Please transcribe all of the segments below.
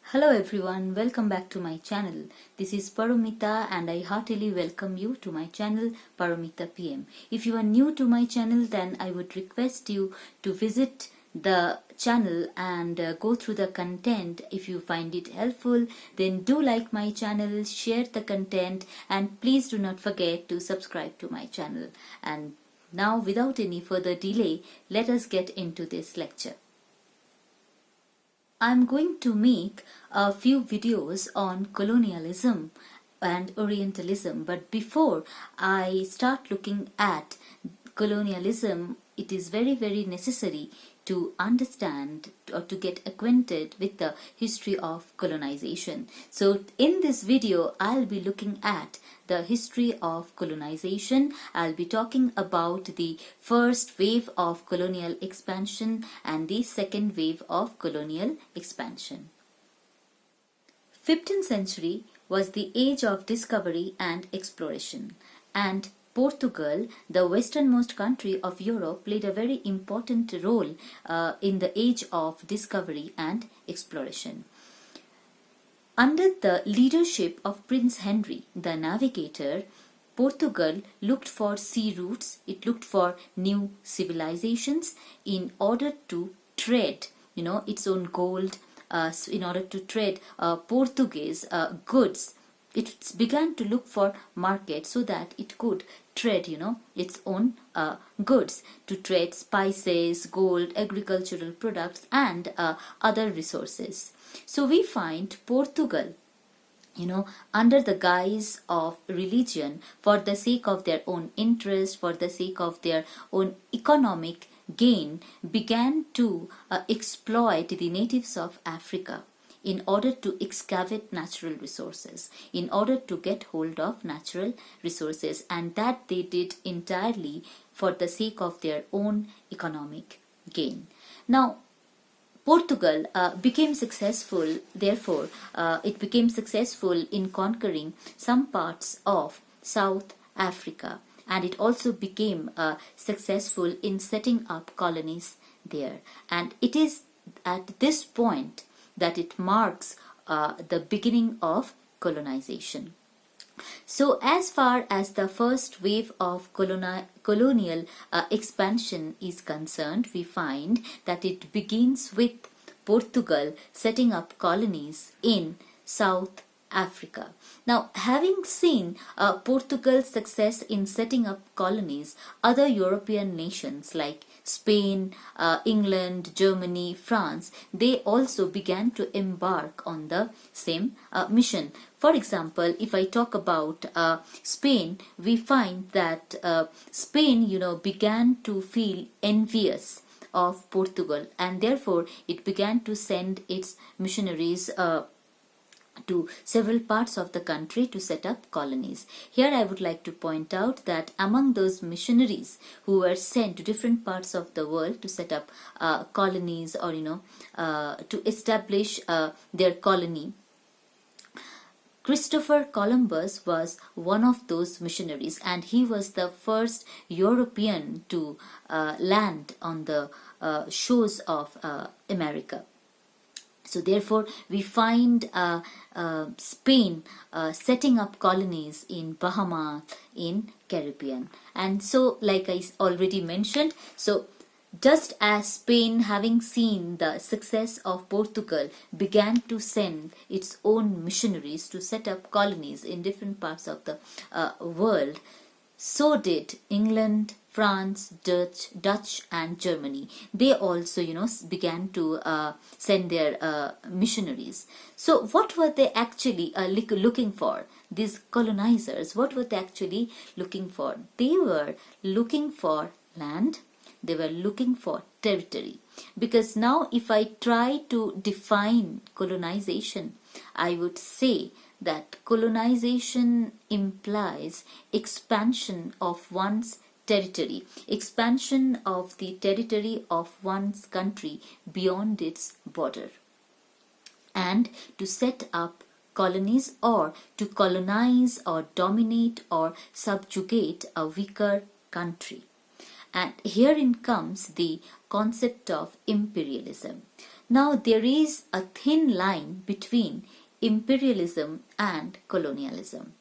Hello everyone, welcome back to my channel. This is Paromita and I heartily welcome you to my channel Paromita PM. If you are new to my channel, then I would request you to visit the channel and go through the content. If you find it helpful, then do like my channel, share the content, and please do not forget to subscribe to my channel. And now, without any further delay, let us get into this lecture. I'm going to make a few videos on colonialism and Orientalism, but before I start looking at colonialism, it is very necessary to understand or to get acquainted with the history of colonization. So in this video, I'll be looking at the history of colonization. I'll be talking about the first wave of colonial expansion and the second wave of colonial expansion. 15th century was the age of discovery and exploration, and Portugal, the westernmost country of Europe, played a very important role in the age of discovery and exploration. Under the leadership of Prince Henry, the navigator, Portugal looked for sea routes, it looked for new civilizations in order to trade, its own gold, in order to trade Portuguese goods. It began to look for markets so that it could trade, its own goods, to trade spices, gold, agricultural products, and other resources. So we find Portugal, under the guise of religion, for the sake of their own interest, for the sake of their own economic gain, began to exploit the natives of Africa in order to excavate natural resources, in order to get hold of natural resources, and that they did entirely for the sake of their own economic gain. Now, Portugal became successful, therefore, it became successful in conquering some parts of South Africa, and it also became successful in setting up colonies there. And it is at this point that it marks the beginning of colonization. So as far as the first wave of colonial expansion is concerned, we find that it begins with Portugal setting up colonies in South Africa. Now, having seen Portugal's success in setting up colonies, other European nations like Spain, England, Germany, France, they also began to embark on the same mission. For example, if I talk about Spain, we find that Spain, began to feel envious of Portugal, and therefore it began to send its missionaries to several parts of the country to set up colonies. Here I would like to point out that among those missionaries who were sent to different parts of the world to set up colonies, or to establish their colony, Christopher Columbus was one of those missionaries, and he was the first European to land on the shores of America. So therefore, we find Spain setting up colonies in Bahamas, in Caribbean. And so, like I already mentioned, so just as Spain, having seen the success of Portugal, began to send its own missionaries to set up colonies in different parts of the world, so did England, France, Dutch and Germany. They also, began to send their missionaries. So what were they actually looking for? These colonizers, what were they actually looking for? They were looking for land. They were looking for territory. Because now if I try to define colonization, I would say that colonization implies expansion of one's territory, expansion of the territory of one's country beyond its border, and to set up colonies, or to colonize or dominate or subjugate a weaker country. And herein comes the concept of imperialism. Now there is a thin line between imperialism and colonialism.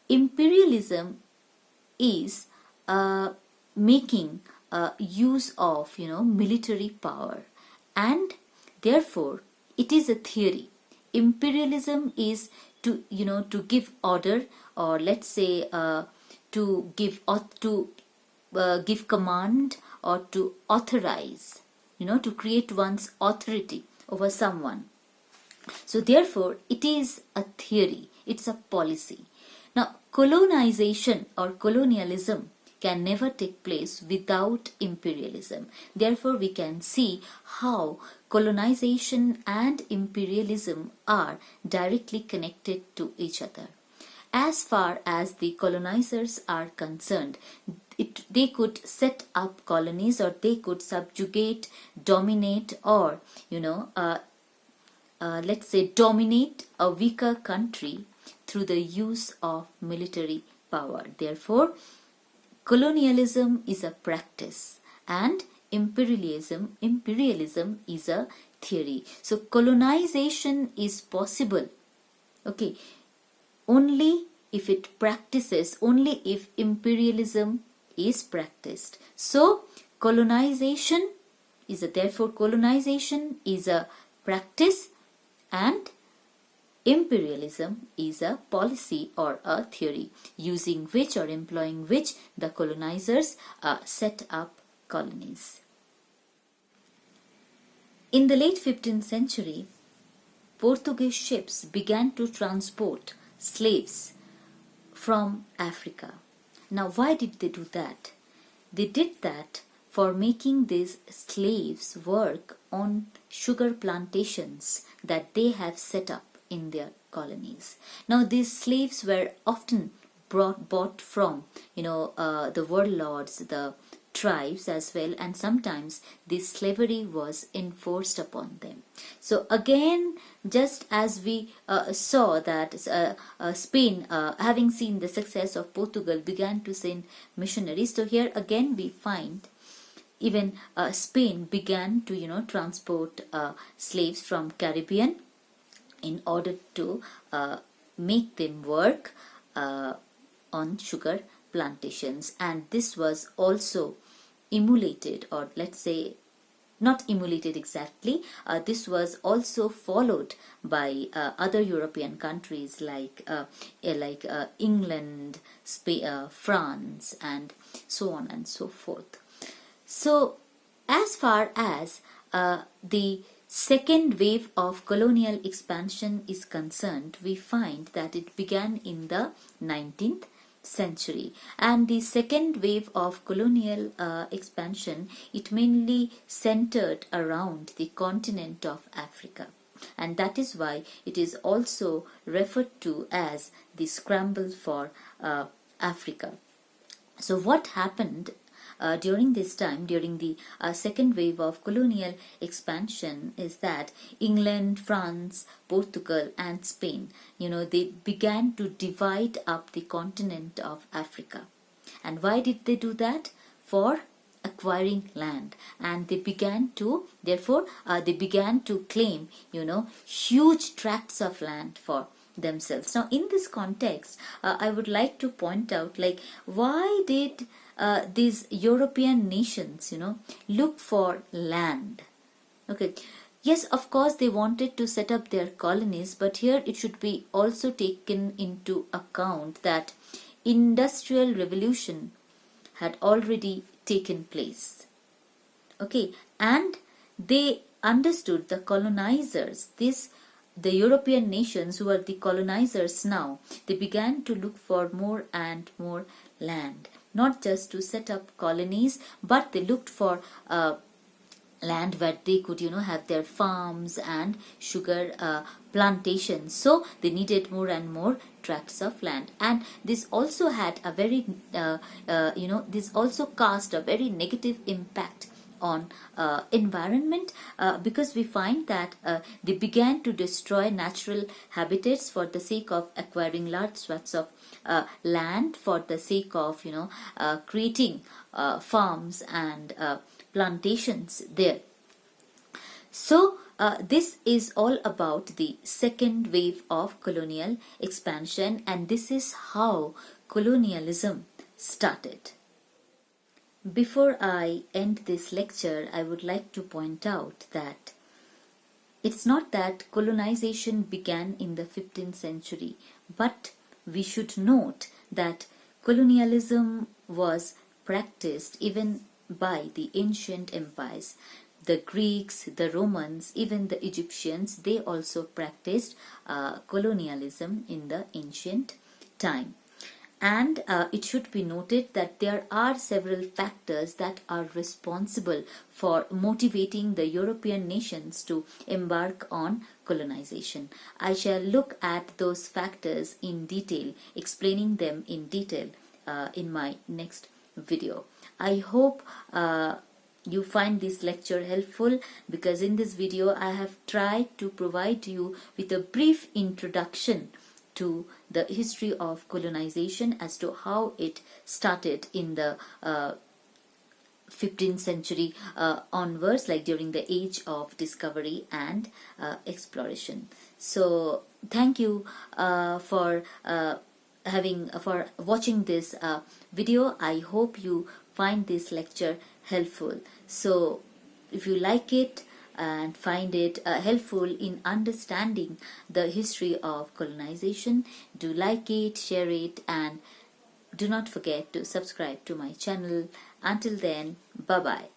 Imperialism is making use of military power, and therefore it is a theory. Imperialism is to give order, or let's say to give command, or to authorize, to create one's authority over someone. So therefore it is a theory, it's a policy. Now colonization or colonialism can never take place without imperialism. Therefore we can see how colonization and imperialism are directly connected to each other. As far as the colonizers are concerned, they could set up colonies, or they could subjugate, dominate, or let's say dominate a weaker country through the use of military power. Therefore, colonialism is a practice and imperialism is a theory. So colonization is possible, okay, only if it practices, only if imperialism is practiced. So colonization is a practice, and imperialism is a policy or a theory using which, or employing which, the colonizers set up colonies. In the late 15th century, Portuguese ships began to transport slaves from Africa. Now why did they do that? They did that for making these slaves work on sugar plantations that they have set up in their colonies. Now these slaves were often bought from the warlords, the tribes as well, and sometimes this slavery was enforced upon them. So again, just as we saw that Spain, having seen the success of Portugal, began to send missionaries, so here again we find even Spain began to transport slaves from Caribbean in order to make them work on sugar plantations. And this was also emulated, or let's say not emulated exactly, this was also followed by other European countries like England, Spain, France, and so on and so forth. So as far as the second wave of colonial expansion is concerned, we find that it began in the 19th century, and the second wave of colonial expansion, it mainly centered around the continent of Africa, and that is why it is also referred to as the scramble for Africa. So what happened during this time, during the second wave of colonial expansion, is that England, France, Portugal and Spain, they began to divide up the continent of Africa. And why did they do that? For acquiring land. And they began to, therefore, they began to claim, huge tracts of land for themselves. Now in this context, I would like to point out, why did these European nations, look for land? Okay, yes, of course they wanted to set up their colonies, but here it should be also taken into account that industrial revolution had already taken place. Okay, and they understood, the colonizers, the European nations who are the colonizers now, they began to look for more and more land. Not just to set up colonies, but they looked for land where they could, have their farms and sugar plantations. So they needed more and more tracts of land. And this also had a very, this also cast a very negative impact on environment, because we find that they began to destroy natural habitats for the sake of acquiring large swaths of land, for the sake of creating farms and plantations there. So This is all about the second wave of colonial expansion, and this is how colonialism started. Before I end this lecture, I would like to point out that it's not that colonization began in the 15th century, but we should note that colonialism was practiced even by the ancient empires. The Greeks, the Romans, even the Egyptians, they also practiced colonialism in the ancient time. And it should be noted that there are several factors that are responsible for motivating the European nations to embark on colonization. I shall look at those factors in detail, explaining them in detail in my next video. I hope you find this lecture helpful, because in this video I have tried to provide you with a brief introduction to the history of colonization as to how it started in the 15th century onwards, like during the age of discovery and exploration. So thank you for watching this video. I hope you find this lecture helpful. So if you like it and find it helpful in understanding the history of colonization, do like it, share it, and do not forget to subscribe to my channel. Until then, bye bye.